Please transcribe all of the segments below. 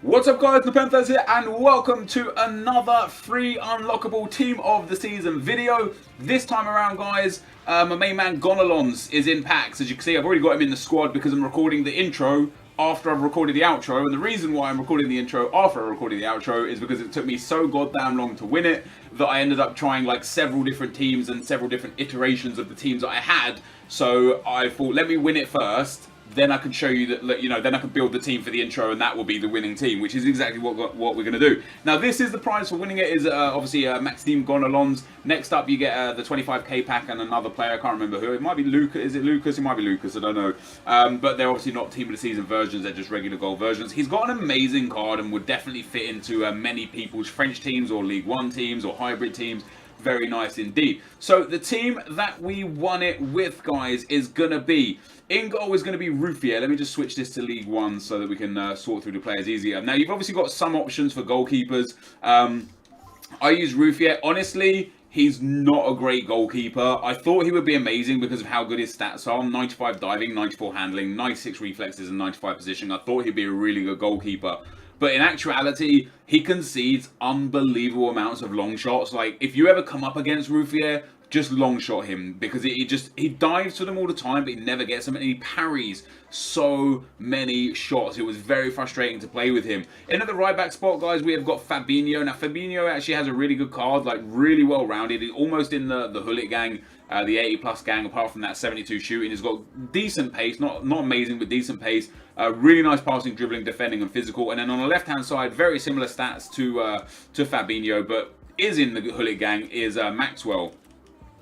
What's up guys, NepentheZ here and welcome to another free unlockable team of the season video. This time around guys, my main man Gonalons is in packs. As you can see, I've already got him in the squad because I'm recording the intro after I've recorded the outro. And the reason why I'm recording the intro after I recorded the outro is because it took me so goddamn long to win it that I ended up trying like several different teams and several different iterations of the teams that I had. So I thought, let me win it first. Then I can show you that, you know, then I can build the team for the intro and that will be the winning team, which is exactly what we're going to do. Now, this is the prize for winning it, is obviously Maxime Gonalons. Next up, you get the 25k pack and another player. I can't remember who. It might be Lucas. Is it Lucas? It might be Lucas. I don't know. But they're obviously not team of the season versions. They're just regular gold versions. He's got an amazing card and would definitely fit into many people's French teams or League One teams or hybrid teams. Very nice indeed. So the team that we won it with, guys, is going to be... In goal is going to be Ruffier. Let me just switch this to League One so that we can sort through the players easier. Now, you've obviously got some options for goalkeepers. I use Ruffier. Honestly, he's not a great goalkeeper. I thought he would be amazing because of how good his stats are. 95 diving, 94 handling, 96 reflexes, and 95 positioning. I thought he'd be a really good goalkeeper. But in actuality, he concedes unbelievable amounts of long shots. Like, if you ever come up against Ruffier, just long shot him, because he dives for them all the time, but he never gets them, and he parries so many shots. It was very frustrating to play with him. In at the right back spot, guys, we have got Fabinho. Now, Fabinho actually has a really good card, like really well rounded. He's almost in the Hullet gang, the 80+ gang. Apart from that 72 shooting, he's got decent pace, not amazing, but decent pace. Really nice passing, dribbling, defending, and physical. And then on the left-hand side, very similar stats to Fabinho, but is in the Hullet gang is Maxwell.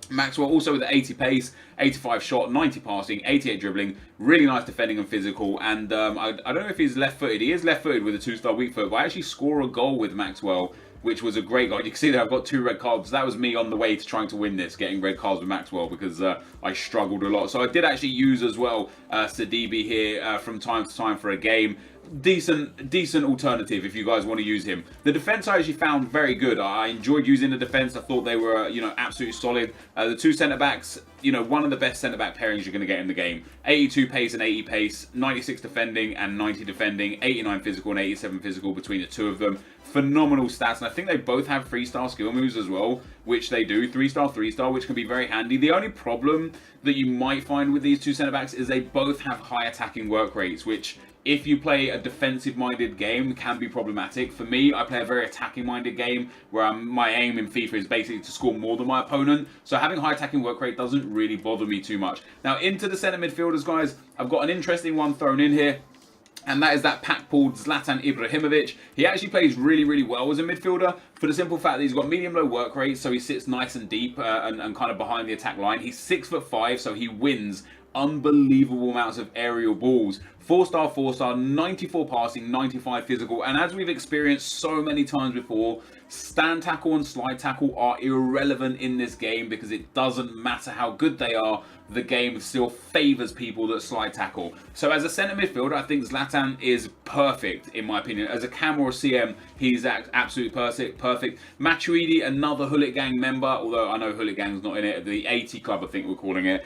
Maxwell also with 80 pace, 85 shot, 90 passing, 88 dribbling, really nice defending and physical. And I don't know if he's left-footed. He is left-footed with a 2-star weak foot, but I actually score a goal with Maxwell, which was a great goal. You can see that I've got 2 red cards. That was me on the way to trying to win this, getting red cards with Maxwell, because I struggled a lot. So I did actually use as well Sidibe here from time to time for a game. Decent alternative if you guys want to use him. The defense I actually found very good. I enjoyed using the defense. I thought they were, you know, absolutely solid. The 2 centre backs, you know, one of the best centre back pairings you're going to get in the game. 82 pace and 80 pace, 96 defending and 90 defending, 89 physical and 87 physical between the two of them. Phenomenal stats, and I think they both have 3-star skill moves as well, which they do. 3-star, 3-star, which can be very handy. The only problem that you might find with these 2 centre backs is they both have high attacking work rates, which, if you play a defensive-minded game, can be problematic. For me, I play a very attacking-minded game where my aim in FIFA is basically to score more than my opponent. So having high attacking work rate doesn't really bother me too much. Now, into the centre midfielders, guys, I've got an interesting one thrown in here. And that is that pack pulled Zlatan Ibrahimovic. He actually plays really, really well as a midfielder for the simple fact that he's got medium-low work rate, so he sits nice and deep and kind of behind the attack line. He's 6'5", so he wins unbelievable amounts of aerial balls. 4-star, 4-star, 94 passing, 95 physical. And as we've experienced so many times before, stand tackle and slide tackle are irrelevant in this game because it doesn't matter how good they are. The game still favours people that slide tackle. So as a centre midfielder, I think Zlatan is perfect, in my opinion. As a cam or a CM, he's absolutely perfect. Matuidi, another Hullet gang member, although I know Hullet gang's not in it. The 80 club, I think we're calling it.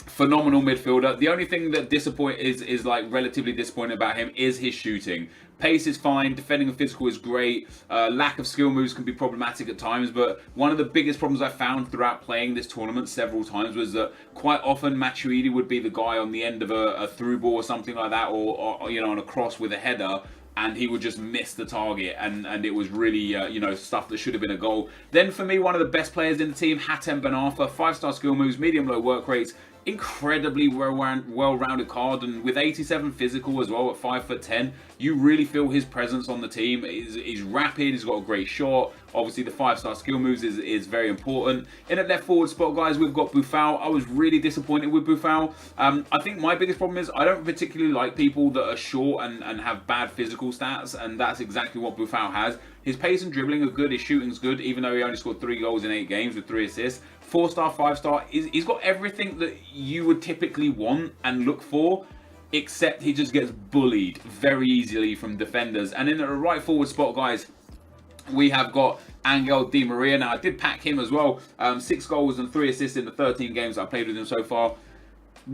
Phenomenal midfielder. The only thing that is like relatively disappointing about him is his shooting. Pace is fine, defending and physical is great. Lack of skill moves can be problematic at times, but one of the biggest problems I found throughout playing this tournament several times was that quite often Matuidi would be the guy on the end of a through ball or something like that, or you know, on a cross with a header, and he would just miss the target, and it was really, you know, stuff that should have been a goal. Then for me, one of the best players in the team, Hatem Ben Arfa, 5-star skill moves, medium-low work rates, incredibly well-rounded card, and with 87 physical as well at 5'10", you really feel his presence on the team. He's rapid, he's got a great shot. Obviously the 5-star skill moves is very important. In at left forward spot, guys, we've got Buffal. I was really disappointed with Buffal. I think my biggest problem is I don't particularly like people that are short and have bad physical stats, and that's exactly what Buffal has. His pace and dribbling are good, his shooting's good, even though he only scored 3 goals in 8 games with 3 assists. 4-star, 5-star, he's got everything that you would typically want and look for, except he just gets bullied very easily from defenders. And in the right forward spot, guys, we have got Angel Di Maria. Now, I did pack him as well. 6 goals and 3 assists in the 13 games I played with him so far.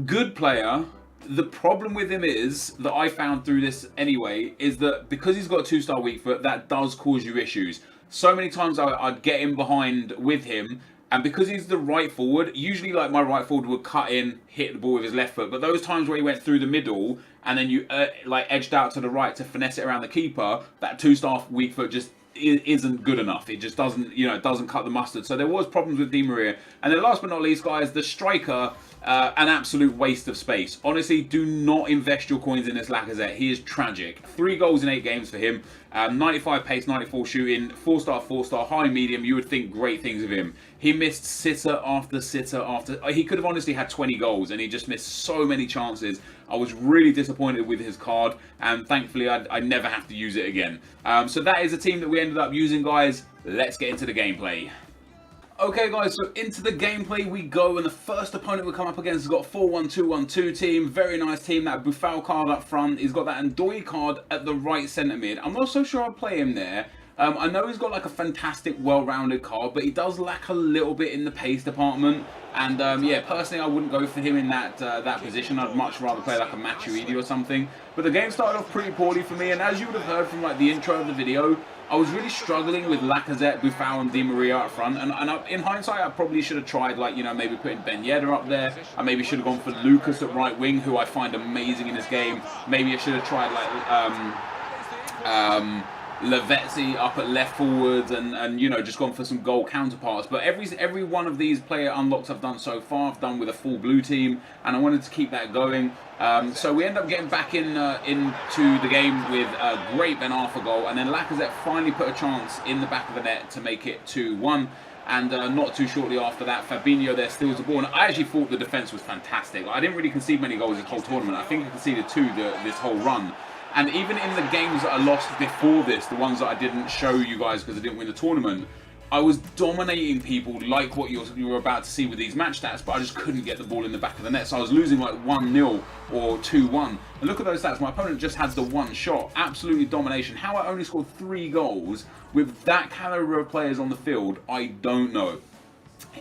Good player, The problem with him is, that I found through this anyway, is that because he's got a 2-star weak foot, that does cause you issues. So many times I'd get in behind with him, and because he's the right forward, usually like my right forward would cut in, hit the ball with his left foot, but those times where he went through the middle and then you like edged out to the right to finesse it around the keeper, that 2-star weak foot just isn't good enough. It just doesn't, it doesn't cut the mustard. So there was problems with Di Maria. And then last but not least, guys, the striker, an absolute waste of space. Honestly, do not invest your coins in this Lacazette. He is tragic. 3 goals in 8 games for him. 95 pace, 94 shooting, 4-star, 4-star, high, medium. You would think great things of him. He missed sitter after sitter after. He could have honestly had 20 goals, and he just missed so many chances. I was really disappointed with his card, and thankfully I never have to use it again. So that is a team that we ended up using, guys. Let's get into the gameplay. Okay, guys, so into the gameplay we go, and the first opponent we come up against has got a 4-1-2-1-2 team. Very nice team. That Buffal card up front. He's got that Ndoye card at the right centre mid. I'm not so sure I'll play him there. I know he's got like a fantastic, well-rounded card, but he does lack a little bit in the pace department. And yeah, personally, I wouldn't go for him in that position. I'd much rather play like a Matuidi or something. But the game started off pretty poorly for me, and as you would have heard from like the intro of the video, I was really struggling with Lacazette, Buffal, and Di Maria up front. And in hindsight, I probably should have tried like, maybe putting Ben Yedder up there. I maybe should have gone for Lucas at right wing, who I find amazing in this game. Maybe I should have tried like Lavezzi up at left forwards and just gone for some goal counterparts. But every one of these player unlocks I've done so far, I've done with a full blue team, and I wanted to keep that going. So we end up getting back into the game with a great Ben Arfa goal, and then Lacazette finally put a chance in the back of the net to make it 2-1. And not too shortly after that, Fabinho there steals the ball. And I actually thought the defence was fantastic. I didn't really concede many goals this whole tournament. I think I conceded 2 this whole run. And even in the games that I lost before this, the ones that I didn't show you guys because I didn't win the tournament, I was dominating people like what you were about to see with these match stats, but I just couldn't get the ball in the back of the net. So I was losing like 1-0 or 2-1. And look at those stats. My opponent just had the 1 shot. Absolutely domination. How I only scored 3 goals with that caliber of players on the field, I don't know.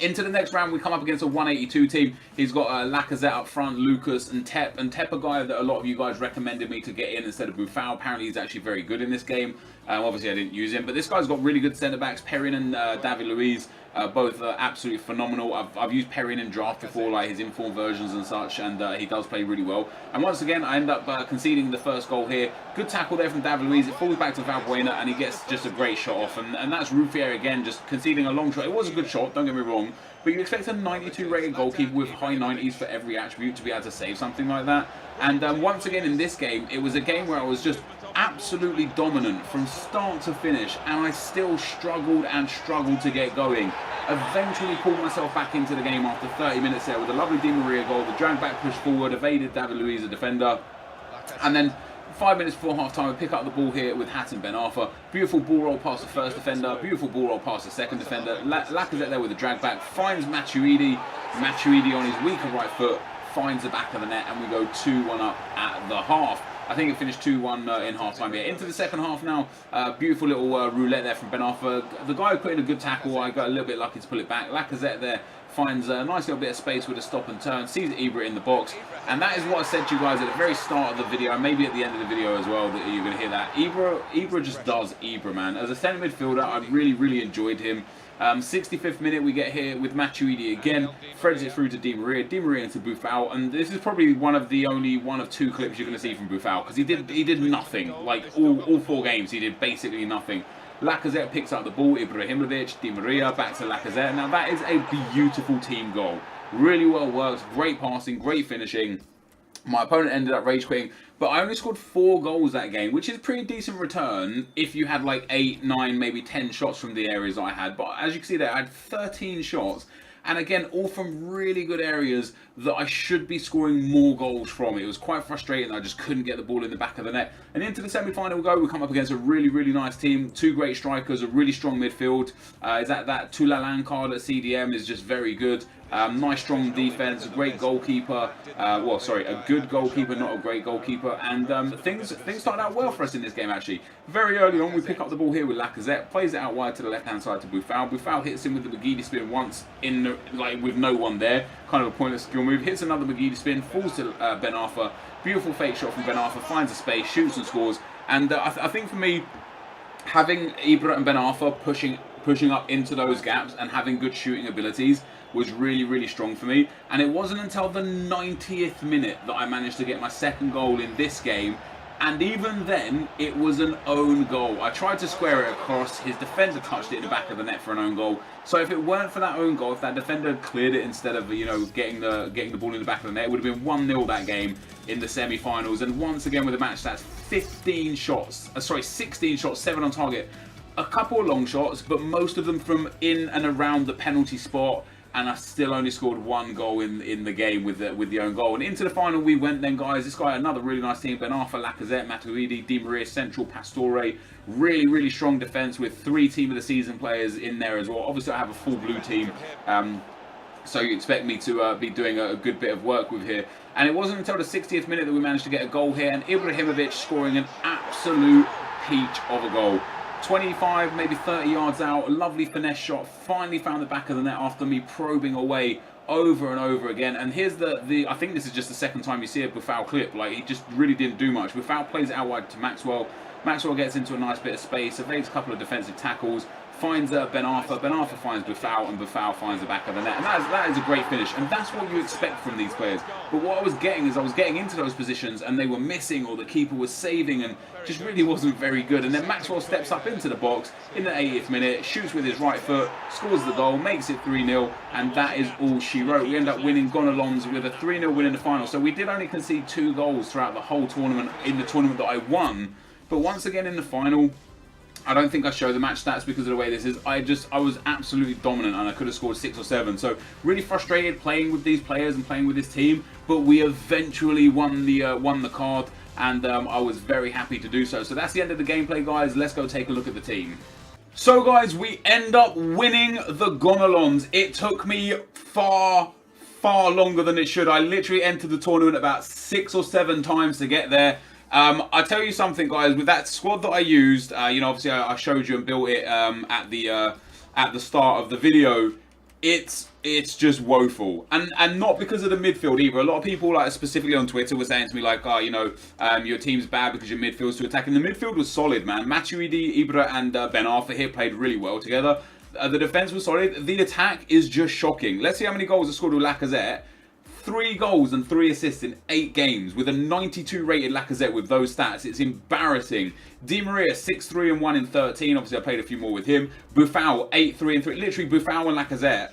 Into the next round, we come up against a 182 team. He's got Lacazette up front, Lucas, and Tep. And Tep, a guy that a lot of you guys recommended me to get in instead of Buffal. Apparently, he's actually very good in this game. Obviously, I didn't use him. But this guy's got really good centre-backs. Perrin and David Luiz, both absolutely phenomenal. I've used Perrin in draft before, like his informed versions and such, and he does play really well. And once again, I end up conceding the first goal here. Good tackle there from David Luiz. It falls back to Valbuena, and he gets just a great shot off. And that's Ruffier again, just conceding a long shot. It was a good shot, don't get me wrong. But you expect a 92 rated goalkeeper with high 90s for every attribute to be able to save something like that. And once again in this game, it was a game where I was just absolutely dominant from start to finish, and I still struggled to get going. Eventually pulled myself back into the game after 30 minutes there with a lovely Di Maria goal, the drag back push forward, evaded David Luiz, the defender, and then 5 minutes before half time, I pick up the ball here with Hatton Ben Arfa. Beautiful ball roll past the first defender, beautiful ball roll past the second defender. Lacazette there with a drag back, finds Matuidi. Matuidi on his weaker right foot finds the back of the net, and we go 2-1 up at the half. I think it finished 2-1 in half-time here. Into the second half now. Beautiful little roulette there from Ben Arfa. The guy who put in a good tackle, I got a little bit lucky to pull it back. Lacazette there finds a nice little bit of space with a stop and turn. Sees Ibra in the box. And that is what I said to you guys at the very start of the video, and maybe at the end of the video as well, that you're going to hear that. Ibra just does Ibra, man. As a centre midfielder, I really enjoyed him. 65th minute we get here with Matuidi again, threads it through to Di Maria into Buffal, and this is probably one of 2 clips you're going to see from Buffal, because he did nothing. Like all 4 games he did basically nothing. Lacazette picks up the ball, Ibrahimovic, Di Maria back to Lacazette. Now that is a beautiful team goal, really well worked, great passing, great finishing. My opponent ended up rage quitting, but I only scored 4 goals that game, which is a pretty decent return if you had like 8, 9, maybe 10 shots from the areas I had. But as you can see there, I had 13 shots, and again, all from really good areas that I should be scoring more goals from. It was quite frustrating. I just couldn't get the ball in the back of the net. And into the semi-final we go. We come up against a really nice team. 2 great strikers, a really strong midfield. That Toulalan card at CDM is just very good. Nice strong defense, a great goalkeeper. Well, sorry, a good goalkeeper, not a great goalkeeper. And things started out well for us in this game, actually. Very early on, we pick up the ball here with Lacazette, plays it out wide to the left-hand side to Buffal. Buffal hits him with the McGeady spin once, with no one there. Kind of a pointless skill move. Hits another McGeady spin, falls to Ben Arfa. Beautiful fake shot from Ben Arfa, finds a space, shoots and scores. And I think for me, having Ibra and Ben Arfa pushing up into those gaps and having good shooting abilities was really, really strong for me. And it wasn't until the 90th minute that I managed to get my second goal in this game. And even then, it was an own goal. I tried to square it across. His defender touched it in the back of the net for an own goal. So if it weren't for that own goal, if that defender had cleared it instead of, getting the ball in the back of the net, it would have been 1-0 that game in the semi-finals. And once again with a match that's 16 shots, 7 on target. A couple of long shots, but most of them from in and around the penalty spot. And I still only scored one goal in the game with the own goal. And into the final we went then, guys. This guy, another really nice team. Ben Arfa, Lacazette, Matuidi, Di Maria, Central, Pastore. Really, really strong defence with 3 team of the season players in there as well. Obviously, I have a full blue team. So you expect me to be doing a good bit of work with here. And it wasn't until the 60th minute that we managed to get a goal here. And Ibrahimovic scoring an absolute peach of a goal. 25, maybe 30 yards out, a lovely finesse shot, finally found the back of the net after me probing away over and over again. And here's I think this is just the second time you see a Buffal clip, like he just really didn't do much. Buffal plays it out wide to Maxwell. Maxwell gets into a nice bit of space, evades a couple of defensive tackles, finds Ben Arfa. Ben Arfa finds Buffal, and Buffal finds the back of the net. And that is a great finish, and that's what you expect from these players. But what I was getting is I was getting into those positions, and they were missing, or the keeper was saving, and just really wasn't very good. And then Maxwell steps up into the box in the 80th minute, shoots with his right foot, scores the goal, makes it 3-0, and that is all she wrote. We end up winning Gonalons with a 3-0 win in the final. So we did only concede 2 goals throughout the whole tournament, in the tournament that I won. But once again in the final, I don't think I show the match stats because of the way this is. I was absolutely dominant, and I could have scored 6 or 7. So really frustrated playing with these players and playing with this team. But we eventually won the card, and I was very happy to do so. So that's the end of the gameplay, guys. Let's go take a look at the team. So guys, we end up winning the Gonalons. It took me far longer than it should. I literally entered the tournament about 6 or 7 times to get there. I tell you something, guys, with that squad that I used, obviously I showed you and built it at the start of the video. It's just woeful, and not because of the midfield either. A lot of people, like specifically on Twitter, were saying to me like, your team's bad because your midfield's too attacking. The midfield was solid, man. Matuidi, Ibra, and Ben Arfa here played really well together. The defense was solid. The attack is just shocking. Let's see how many goals I scored with Lacazette. 3 goals and 3 assists in 8 games with a 92 rated Lacazette with those stats. It's embarrassing. Di Maria 6-3 and 1 in 13. Obviously, I played a few more with him. Buffal 8-3 and 3. Literally, Buffal and Lacazette,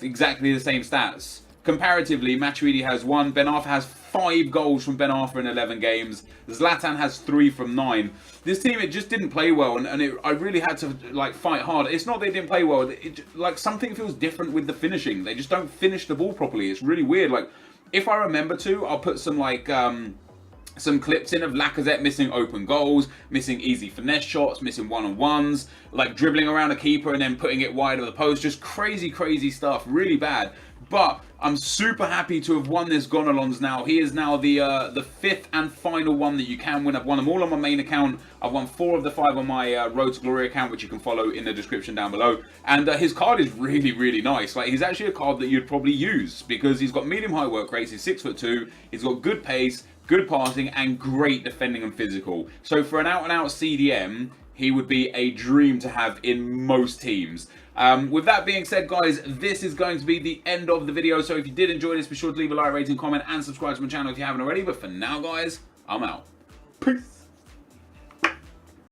exactly the same stats. Comparatively, Matuidi has 1. Ben Arfa has 5 goals from Ben Arfa in 11 games. Zlatan has 3 from 9. This team, it just didn't play well, and I really had to fight hard. It's not they didn't play well. Something feels different with the finishing. They just don't finish the ball properly. It's really weird. Like, if I remember to, I'll put some some clips in of Lacazette missing open goals, missing easy finesse shots, missing one-on-ones, like dribbling around a keeper and then putting it wide of the post. Just crazy stuff. Really bad. But I'm super happy to have won this Gonalons now. He is now the 5th and final one that you can win. I've won them all on my main account. I've won 4 of the 5 on my Road to Glory account, which you can follow in the description down below. And his card is really nice. Like, he's actually a card that you'd probably use because he's got medium high work rates. He's 6'2". He's got good pace, good passing, and great defending and physical. So for an out-and-out CDM, he would be a dream to have in most teams. With that being said, guys, this is going to be the end of the video. So if you did enjoy this, be sure to leave a like, rating, comment, and subscribe to my channel if you haven't already. But for now, guys, I'm out. Peace.